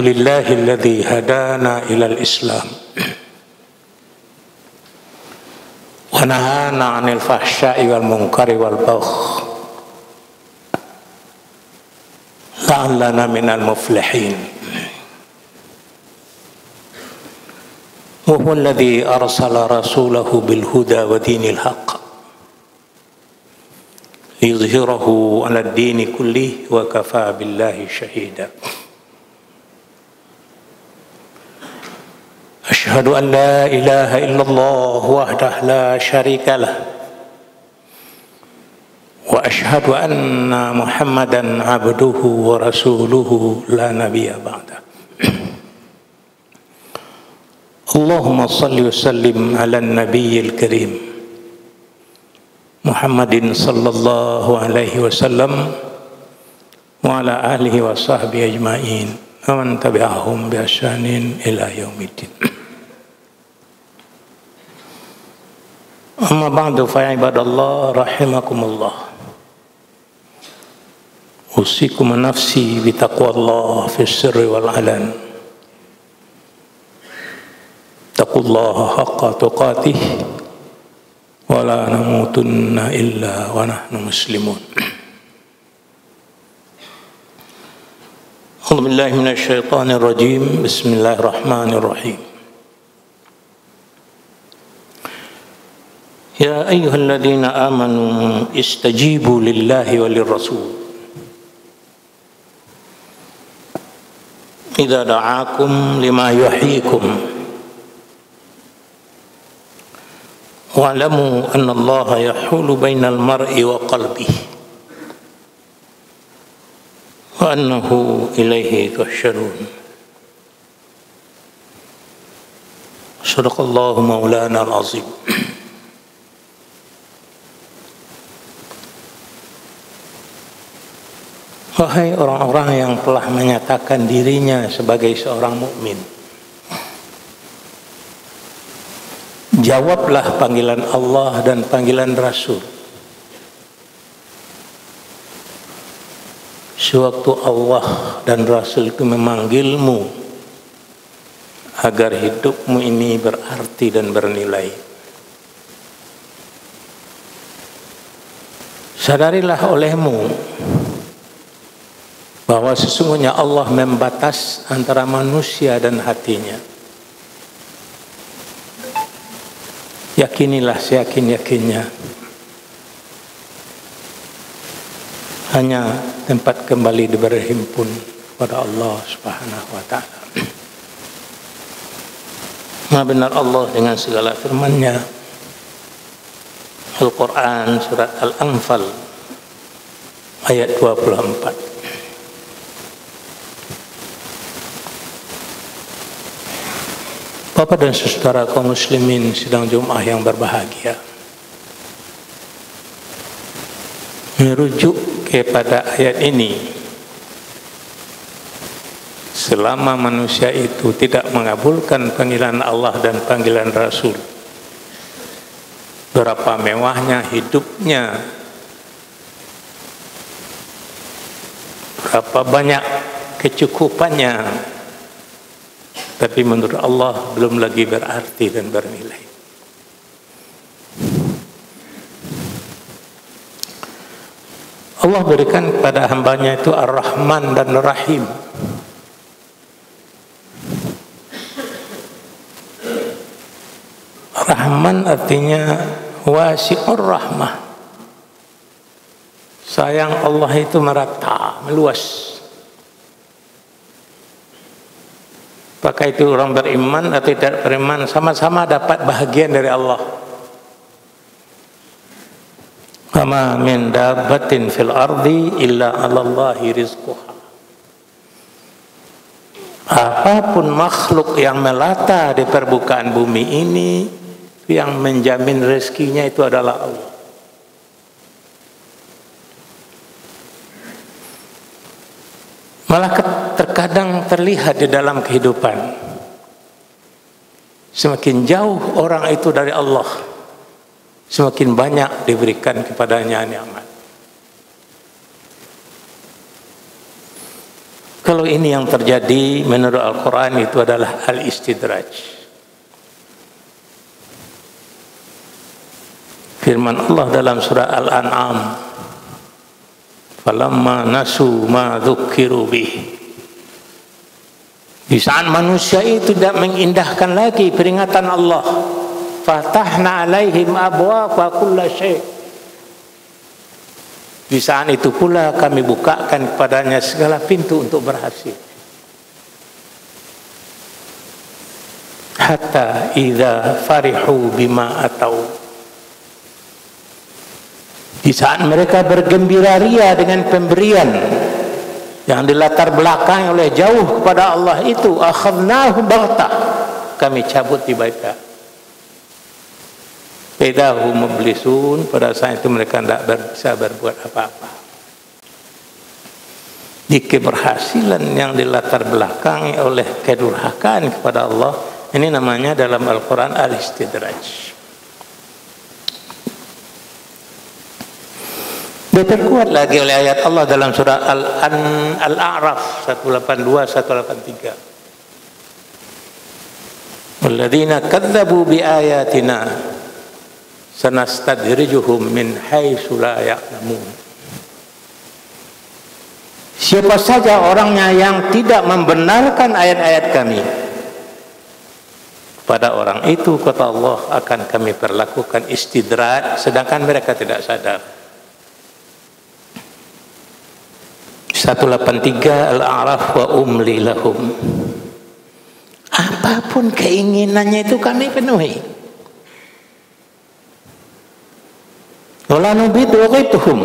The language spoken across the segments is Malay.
Alhamdulillahilladzi hadana ilal Islam wa nahana 'anil fahsya'i wal munkari wal baghi la'allana minal muflihin. Wa huwa alladzi arsala rasulahu bil huda wa dinil haqq liyudhhirahu 'alad dini kullihi wa kafaa billahi shahida. Asyhadu an la ilaha illallah wahdahu la syarika lah wa asyhadu anna Muhammadan abduhu wa rasuluhu la nabiyya ba'da. Allahumma salli wa sallim ala nabiyyil karim Muhammadin sallallahu alaihi wasallam wa ala alihi wa sahbihi ajma'in wa man tabi'ahum bi ihsanin ila yaumiddin. Amma ba'du fa ibadallah rahimakumullah. Usikum nafsi bi taqwallah fi sirri wal alan. Taqullaha haqqa tuqatih wa la namutunna illa wa nahnu muslimun. A'udzu billahi minasy syaithanir rajim. Bismillahirrahmanirrahim. Ya ayyuhalladzina amanu istajibu lillahi walir rasul idza da'akum lima yuhyikum wa'lamu anna Allaha yahulu bainal mar'i wa qalbihi wa annahu ilaihi tuhsyarun. Shadaqallahu maulana al-azim. Wahai orang-orang yang telah menyatakan dirinya sebagai seorang mukmin, jawablah panggilan Allah dan panggilan Rasul. Sewaktu Allah dan Rasul itu memanggilmu agar hidupmu ini berarti dan bernilai, sadarilah olehmu bahwa sesungguhnya Allah membatas antara manusia dan hatinya. Yakinilah seyakin-yakinnya, hanya tempat kembali berhimpun kepada Allah Subhanahu wa ta'ala. Maha benar Allah dengan segala firman-Nya. Al-Quran surat Al-Anfal ayat 24. Bapak dan saudara kaum muslimin sidang Jumat yang berbahagia, merujuk kepada ayat ini, selama manusia itu tidak mengabulkan panggilan Allah dan panggilan Rasul, berapa mewahnya hidupnya, berapa banyak kecukupannya, tapi menurut Allah belum lagi berarti dan bernilai. Allah berikan kepada hambanya itu Ar-Rahman dan Ar-Rahim. Rahman artinya wasi'ur rahmah. Sayang Allah itu merata, meluas. Maka itu orang beriman atau tidak beriman sama-sama dapat bahagian dari Allah. Kama min dabbatin fil ardi illa 'alallahi rizquha. Apapun makhluk yang melata di permukaan bumi ini, yang menjamin rezekinya itu adalah Allah. Malah terkadang terlihat di dalam kehidupan, semakin jauh orang itu dari Allah, semakin banyak diberikan kepadanya nikmat. Kalau ini yang terjadi menurut Al-Quran itu adalah al-istidraj. Firman Allah dalam surah Al-An'am, falamma nasu ma dzukiru bih. Di saat manusia itu tidak mengindahkan lagi peringatan Allah, fatahna alaihim abwaaba kulli syai'. Di saat itu pula kami bukakan kepadanya segala pintu untuk berhasil. Hatta idza farihu bima atau. Di saat mereka bergembira ria dengan pemberian yang dilatar belakangi oleh jauh kepada Allah itu, akhadnahu baghtah, kami cabut tiba-tiba. Pedahu mublisun, pada saat itu mereka tidak bisa berbuat apa-apa. Di keberhasilan yang dilatar belakangi oleh kedurhakaan kepada Allah, ini namanya dalam Al-Quran al-istidraj. Diperkuat lagi oleh ayat Allah dalam surah Al-A'raf 182 183. Walladzina kadzdzabu biayatina sanastadrijuhum min haitsu la ya'lamun. Siapa saja orangnya yang tidak membenarkan ayat-ayat kami, pada orang itu kata Allah akan kami perlakukan istidraj sedangkan mereka tidak sadar. 183 Al-A'raf wa umli lahum. Apapun keinginannya itu kami penuhi. Wala nubidughituhum.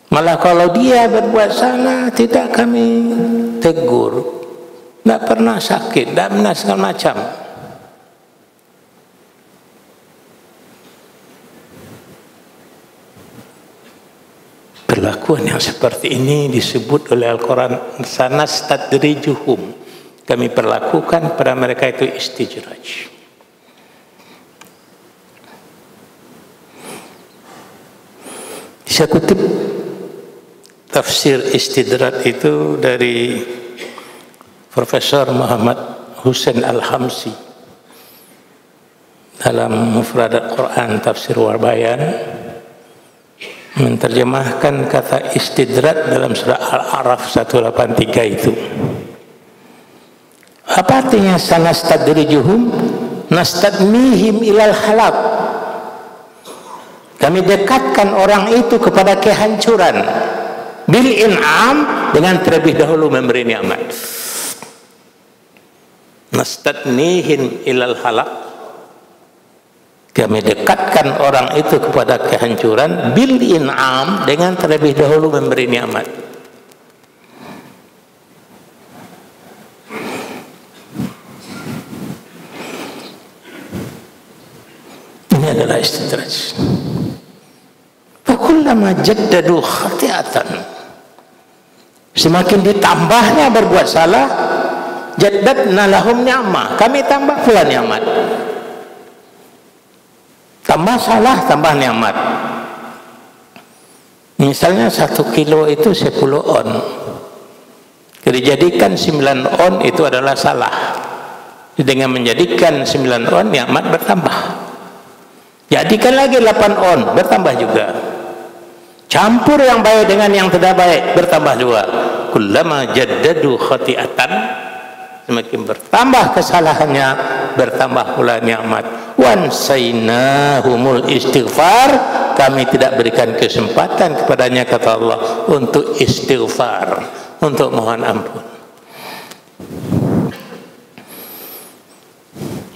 Malah kalau dia berbuat salah tidak kami tegur. Tidak pernah sakit, tidak pernah segala macam. Perlakuan yang seperti ini disebut oleh Al-Quran sanastadrijuhum, kami perlakukan pada mereka itu istidraj. Saya kutip tafsir istidraj itu dari Profesor Muhammad Husain Al-Hamsi dalam Mufradat Quran Tafsir wal Bayan, menerjemahkan kata istidraj dalam surah Al-A'raf 183 itu. Apa artinya sanastadrijuhum? Nastadmihim ilal halak. Kami dekatkan orang itu kepada kehancuran. Bil in'am, dengan terlebih dahulu memberi nikmat. Nastadmihim ilal halak, kami dekatkan orang itu kepada kehancuran bil in'am, dengan terlebih dahulu memberi nikmat. Ini adalah istidraj. Fakullama jaddadu khati'atan, semakin ditambahnya berbuat salah, jaddadna lahum ni'mah, kami tambah pula nikmat. Tambah salah, tambah nikmat. Misalnya 1 kilo itu 10 on. Dijadikan 9 on itu adalah salah. Dengan menjadikan 9 on, nikmat bertambah. Jadikan lagi 8 on, bertambah juga. Campur yang baik dengan yang tidak baik, bertambah juga. Kullama jaddadu khati'atan, semakin bertambah kesalahannya, bertambah pula nikmat. Wansainahumul istighfar, kami tidak berikan kesempatan kepadanya, kata Allah, untuk istighfar, untuk mohon ampun.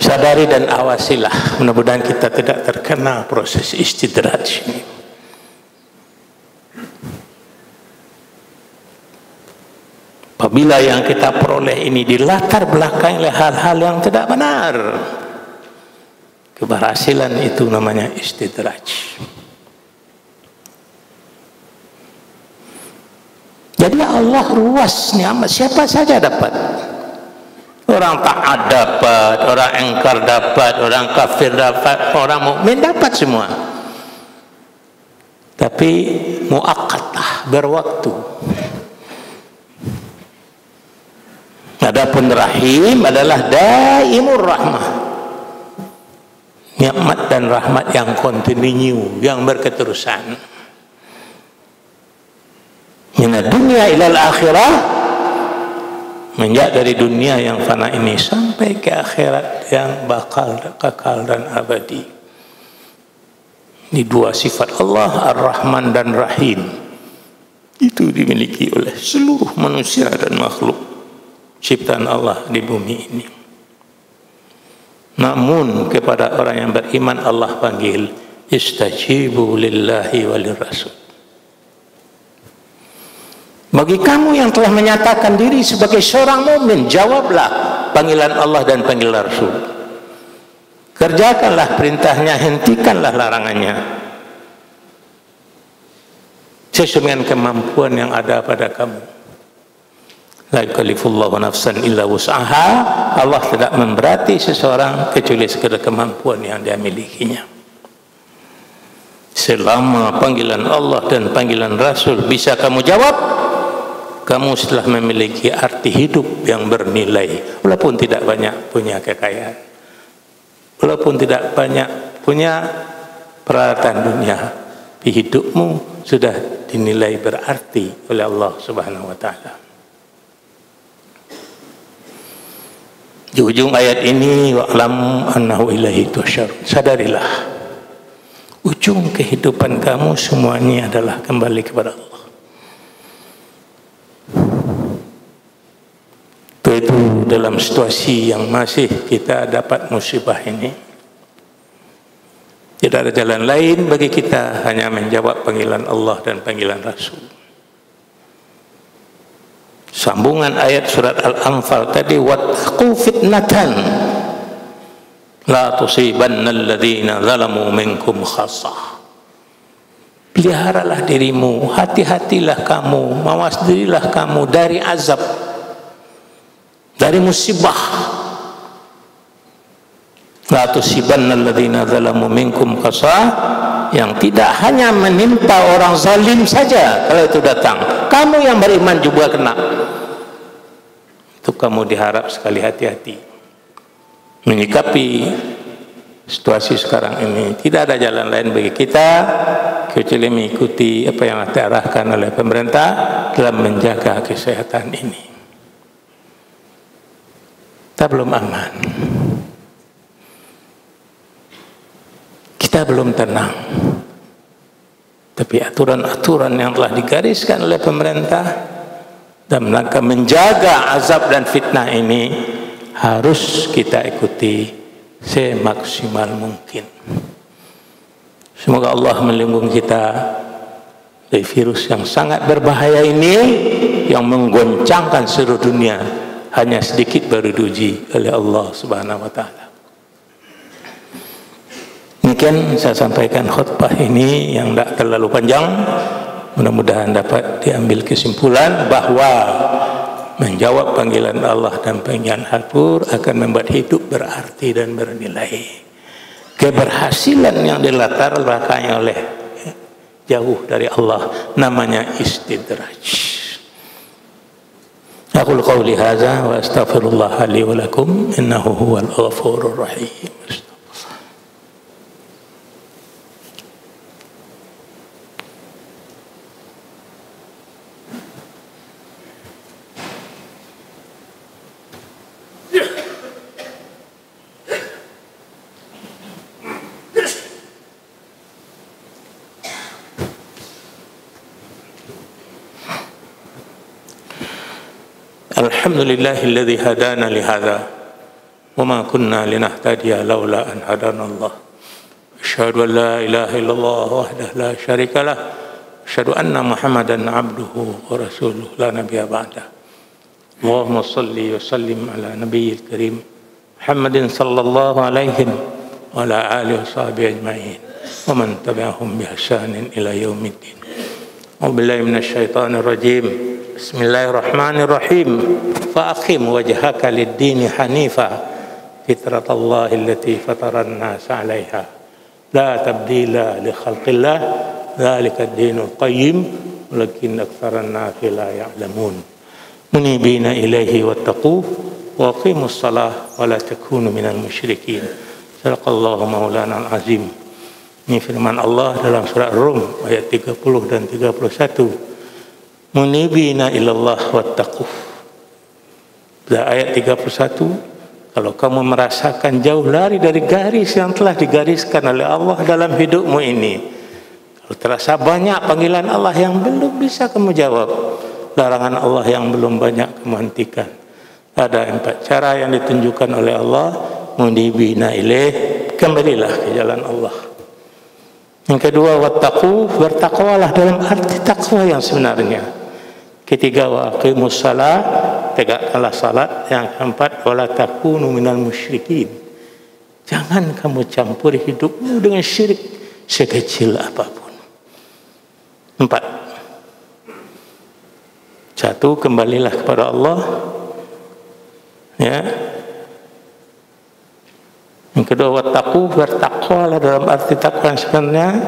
Sadari dan awasilah, mudah-mudahan kita tidak terkena proses istidraj ini. Apabila yang kita peroleh ini dilatar belakangi oleh hal-hal yang tidak benar, keberhasilan itu namanya istidraj. Jadi Allah luas nikmat, siapa saja dapat. Orang taat dapat, orang engkar dapat, orang kafir dapat, orang mukmin dapat semua. Tapi muakkatah, berwaktu. Adapun Rahim adalah daimur rahmah, nikmat dan rahmat yang kontinu, yang berketerusan. Minad dunia ilal akhirah, menjak dari dunia yang fana ini sampai ke akhirat yang bakal kekal dan abadi. Ini dua sifat Allah, Ar-Rahman dan Rahim, itu dimiliki oleh seluruh manusia dan makhluk ciptaan Allah di bumi ini. Namun kepada orang yang beriman Allah panggil istajibu lillahi walir rasul. Bagi kamu yang telah menyatakan diri sebagai seorang mukmin, jawablah panggilan Allah dan panggilan Rasul. Kerjakanlah perintahnya, hentikanlah larangannya sesuai dengan kemampuan yang ada pada kamu. La yukallifullahu nafsan illa wus'aha. Allah tidak memberati seseorang kecuali sekadar kemampuan yang dia milikinya. Selama panggilan Allah dan panggilan Rasul bisa kamu jawab, kamu setelah memiliki arti hidup yang bernilai. Walaupun tidak banyak punya kekayaan, walaupun tidak banyak punya peralatan dunia, hidupmu sudah dinilai berarti oleh Allah Subhanahu wa taala. Di ujung ayat ini, wa'lam annahu ilaihi tusyarun, sadarilah ujung kehidupan kamu semuanya adalah kembali kepada Allah. Itu dalam situasi yang masih kita dapat musibah ini, tidak ada jalan lain bagi kita hanya menjawab panggilan Allah dan panggilan Rasul. Sambungan ayat surat Al-Anfal tadi, wattaqu fitnatan la tusibannal ladzina zalamu minkum khassah. Peliharalah dirimu, hati-hatilah kamu, mawas dirilah kamu dari azab, dari musibah. La tusibannal ladzina zalamu minkum khassah, yang tidak hanya menimpa orang zalim saja kalau itu datang, kamu yang beriman juga kena. Itu kamu diharap sekali hati-hati menyikapi situasi sekarang ini. Tidak ada jalan lain bagi kita kecuali mengikuti apa yang diarahkan oleh pemerintah dalam menjaga kesehatan ini. Kita belum aman, kita belum tenang, tapi aturan-aturan yang telah digariskan oleh pemerintah dan rangka menjaga azab dan fitnah ini harus kita ikuti semaksimal mungkin. Semoga Allah melindungi kita dari virus yang sangat berbahaya ini, yang menggoncangkan seluruh dunia, hanya sedikit baru diuji oleh Allah Subhanahu wa taala. Demikian saya sampaikan khutbah ini yang tidak terlalu panjang. Mudah-mudahan dapat diambil kesimpulan bahwa menjawab panggilan Allah dan panggilan Al-Qur akan membuat hidup berarti dan bernilai. Keberhasilan yang dilatar belakangi oleh jauh dari Allah namanya istidraj. Aku qauli hadza wa astaghfirullah li wa lakum innahu huwal ghafurur rahim. Alhamdulillahilladzi hadana lihadza wa ma kunna linahtadiya laula an hadana Allah. Asyhadu an la ilaha illallah wahdahu la syarikalah, asyhadu anna Muhammadan abduhu wa rasuluhu la nabiyya ba'dah. Allahumma shalli wa sallim ala nabiyyil karim Muhammadin sallallahu alaihi wa ala alihi wa sahbihi ajma'in wa man tabi'ahum bi ihsanin ila yaumiddin. A'udzubillahi minasyaitonir rajim. Bismillahirrahmanirrahim. Fa'aqim wajhaka lid-dini hanifa fitratallahi allati fataran nas 'alaiha la tabdila li khalqillah dzalika ad-dinul qayyim walakin aktsaran nas la ya'lamun. munibina ilaihi wattaquh wa aqimus salah wa la takunu minal musyrikin. Sadaqallahu maulana al-azim. Ini firman Allah dalam surat Rum ayat 30 dan 31. Munibina ilallah wattaquh. Pada ayat 31, kalau kamu merasakan jauh lari dari garis yang telah digariskan oleh Allah dalam hidupmu ini, kalau terasa banyak panggilan Allah yang belum bisa kamu jawab, larangan Allah yang belum banyak kamu hentikan, ada 4 cara yang ditunjukkan oleh Allah. Munibina ilaih, kembalilah ke jalan Allah. Yang kedua, wattaqu, bertakwalah dalam arti takwa yang sebenarnya. Ketiga, wa aqimus salat, tegakkanlah salat. Yang keempat, wala takunu minal musyrikin, jangan kamu campuri hidupmu dengan syirik sekecil apapun. 4. 1, kembalilah kepada Allah, ya. Yang kedua, wattaqu, bertakwalah dalam arti takwa yang sebenarnya.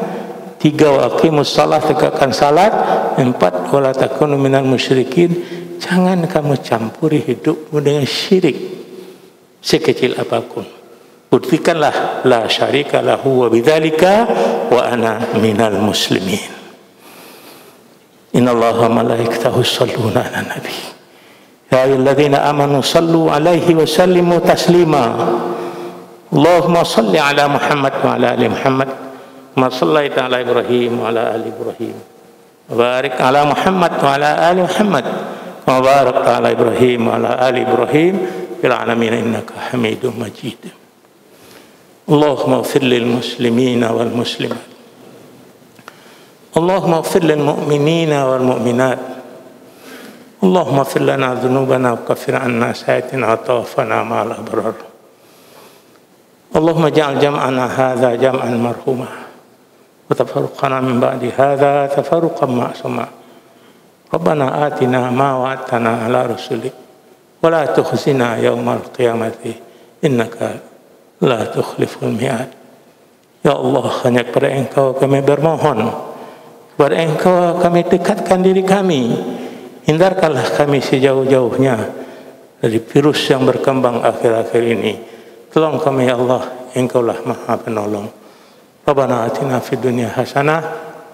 3, wa aqimus salat, tegakkan salat. 4, wala takunu minal musyrikin, jangan kamu campuri hidupmu dengan syirik sekecil apapun. Buktikanlah la syarika lahu wa bidzalika wa ana minal muslimin. Innallaha wa malaikatahu yusholluna 'alan nabi. Ya ayyuhalladzina amanu shallu 'alaihi wa sallimu taslima. Allahumma shalli 'ala Muhammad wa 'ala ali Muhammad kama shallaita 'ala Ibrahim wa 'ala ali Ibrahim. Wa barik 'ala Muhammad wa 'ala ali Muhammad kama barakta 'ala Ibrahim wa 'ala ali Ibrahim fil 'alamin innaka Hamidum Majid. Allahumma ighfir lil muslimina wal muslimat. Allahumma ighfir lil mu'minina wal mu'minat. Allahumma ighfir lana dhunubana wa kaffir 'anna sayyi'atina wa tawaffana ma'al abrar. Allahumma ja'al jam'ana hadza jam'an marhuma wa tafarruqana min ba'di hadza tafarruqan ma'suma. Rabbana atina ma wa'adtana 'ala rusulik wa la tukhzina yawmal qiyamati innaka la tukhliful mi'ad. Ya Allah, hanya kepada Engkau kami bermohon, kepada Engkau kami dekatkan diri kami. Hindarkanlah kami sejauh-jauhnya dari virus yang berkembang akhir-akhir ini. Tolong kami ya Allah, Engkaulah Maha Penolong. Rabbana atina fid dunya hasanah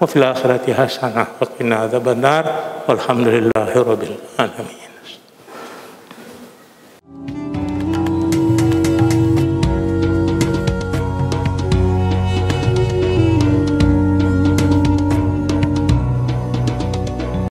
wa fil akhirati hasanah wa qina adzabannar. Walhamdulillahirabbil alamin.